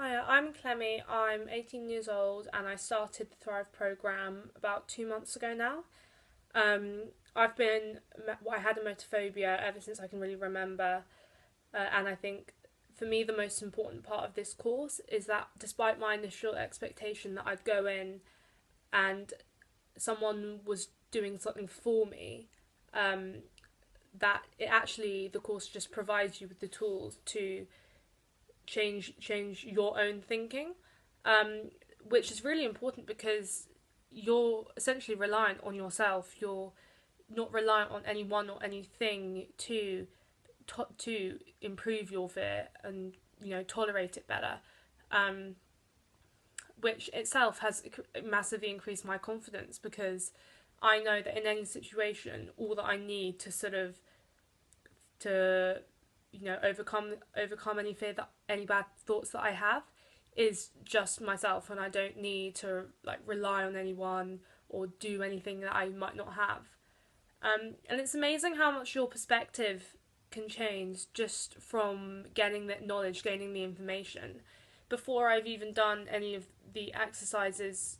Hi, I'm Clemmie. I'm 18 years old and I started the Thrive programme about 2 months ago now. I've been, I had emetophobia ever since I can really remember, and I think for me the most important part of this course is that despite my initial expectation that I'd go in and someone was doing something for me, that it actually, the course just provides you with the tools to change your own thinking, which is really important because you're essentially reliant on yourself. You're not reliant on anyone or anything to improve your fear and tolerate it better, which itself has massively increased my confidence because I know that in any situation, all that I need to to overcome any fear, that any bad thoughts that I have, is just myself, and I don't need to rely on anyone or do anything that I might not have. And it's amazing how much your perspective can change just from getting that knowledge, gaining the information. Before I've even done any of the exercises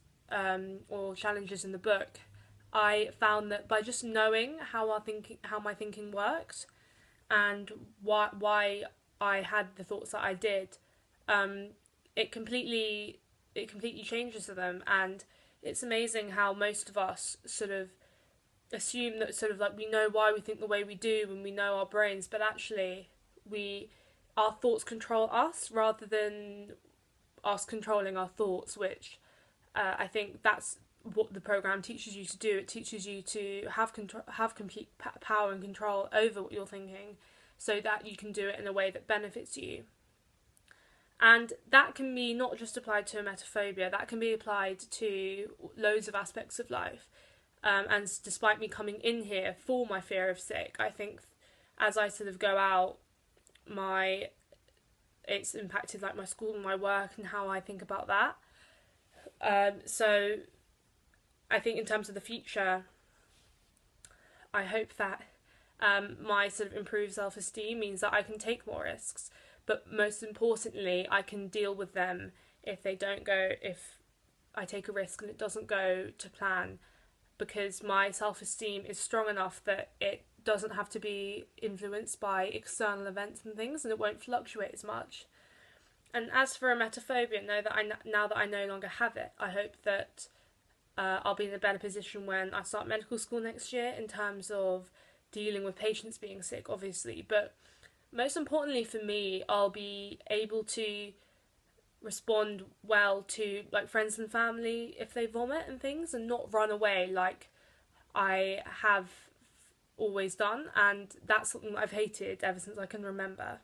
or challenges in the book, I found that by just knowing how my thinking worked, and why I had the thoughts that I did, it completely changes them. And it's amazing how most of us sort of assume that we know why we think the way we do when we know our brains, but actually our thoughts control us rather than us controlling our thoughts, which I think that's what the program teaches you to do. It teaches you to have complete power and control over what you're thinking, so that you can do it in a way that benefits you. And that can be not just applied to emetophobia, that can be applied to loads of aspects of life. And despite me coming in here for my fear of sick, I think as I sort of go out, it's impacted my school and my work and how I think about that. So I think in terms of the future, I hope that my sort of improved self-esteem means that I can take more risks, but most importantly, I can deal with them if I take a risk and it doesn't go to plan, because my self-esteem is strong enough that it doesn't have to be influenced by external events and things, and it won't fluctuate as much. And as for emetophobia, now that I no longer have it, I hope that I'll be in a better position when I start medical school next year in terms of dealing with patients being sick, obviously. But most importantly for me, I'll be able to respond well to friends and family if they vomit and things, and not run away like I have always done. And that's something that I've hated ever since I can remember.